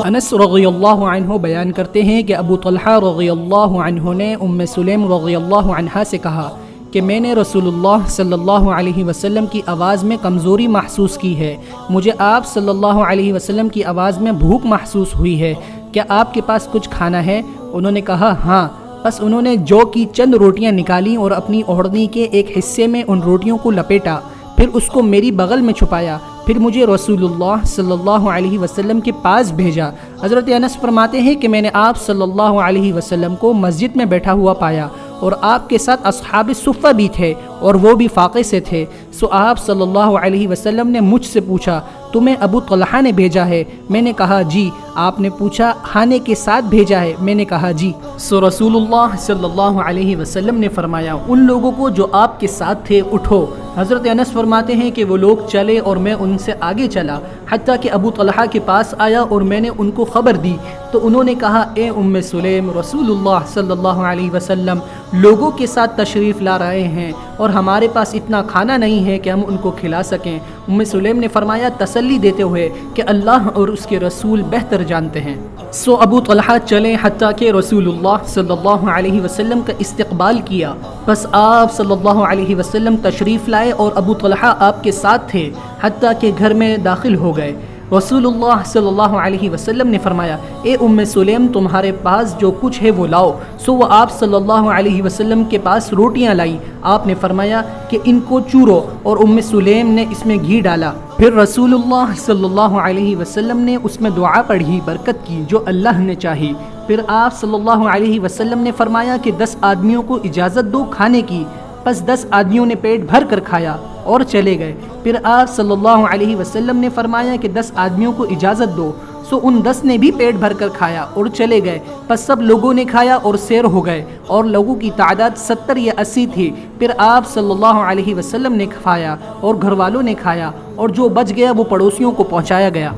انس رضی اللہ عنہ بیان کرتے ہیں کہ ابو طلحہ رضی اللہ عنہ نے ام سلیم رضی اللہ عنہا سے کہا کہ میں نے رسول اللہ صلی اللہ علیہ وسلم کی آواز میں کمزوری محسوس کی ہے، مجھے آپ صلی اللہ علیہ وسلم کی آواز میں بھوک محسوس ہوئی ہے، کیا آپ کے پاس کچھ کھانا ہے؟ انہوں نے کہا ہاں۔ بس انہوں نے جو کی چند روٹیاں نکالیں اور اپنی اوڑھنی کے ایک حصے میں ان روٹیوں کو لپیٹا، پھر اس کو میری بغل میں چھپایا، پھر مجھے رسول اللہ صلی اللہ علیہ وسلم کے پاس بھیجا۔ حضرت انس فرماتے ہیں کہ میں نے آپ صلی اللہ علیہ وسلم کو مسجد میں بیٹھا ہوا پایا اور آپ کے ساتھ اصحاب صفہ بھی تھے اور وہ بھی فاقے سے تھے۔ سو آپ صلی اللہ علیہ وسلم نے مجھ سے پوچھا تمہیں ابو طلحہ نے بھیجا ہے؟ میں نے کہا جی۔ آپ نے پوچھا کھانے کے ساتھ بھیجا ہے؟ میں نے کہا جی۔ سو رسول اللہ صلی اللہ علیہ وسلم نے فرمایا ان لوگوں کو جو آپ کے ساتھ تھے اٹھو۔ حضرت انس فرماتے ہیں کہ وہ لوگ چلے اور میں ان سے آگے چلا حتیٰ کہ ابو طلحہ کے پاس آیا اور میں نے ان کو خبر دی تو انہوں نے کہا اے ام سلیم، رسول اللہ صلی اللہ علیہ وسلم لوگوں کے ساتھ تشریف لا رہے ہیں اور ہمارے پاس اتنا کھانا نہیں ہے کہ ہم ان کو کھلا سکیں۔ ام سلیم نے فرمایا تسلی دیتے ہوئے کہ اللہ اور اس کے رسول بہتر جانتے ہیں۔ سو ابو طلحہ چلے حتیٰ کہ رسول اللہ صلی اللہ علیہ وسلم کا استقبال کیا، بس آپ صلی اللہ علیہ وسلم تشریف لائے اور ابو طلحہ آپ کے ساتھ تھے حتیٰ کہ گھر میں داخل ہو گئے۔ رسول اللہ صلی اللہ علیہ وسلم نے فرمایا اے ام سلیم تمہارے پاس جو کچھ ہے وہ لاؤ۔ سو وہ آپ صلی اللہ علیہ وسلم کے پاس روٹیاں لائی، آپ نے فرمایا کہ ان کو چورو اور ام سلیم نے اس میں گھی ڈالا، پھر رسول اللہ صلی اللہ علیہ وسلم نے اس میں دعا پڑھی، برکت کی جو اللہ نے چاہی۔ پھر آپ صلی اللہ علیہ وسلم نے فرمایا کہ 10 آدمیوں کو اجازت دو کھانے کی، بس 10 آدمیوں نے پیٹ بھر کر کھایا اور چلے گئے۔ پھر آپ صلی اللہ علیہ وسلم نے فرمایا کہ 10 آدمیوں کو اجازت دو، سو ان 10 نے بھی پیٹ بھر کر کھایا اور چلے گئے۔ پس سب لوگوں نے کھایا اور سیر ہو گئے اور لوگوں کی تعداد 70 یا 80 تھی۔ پھر آپ صلی اللہ علیہ وسلم نے کھایا اور گھر والوں نے کھایا اور جو بچ گیا وہ پڑوسیوں کو پہنچایا گیا۔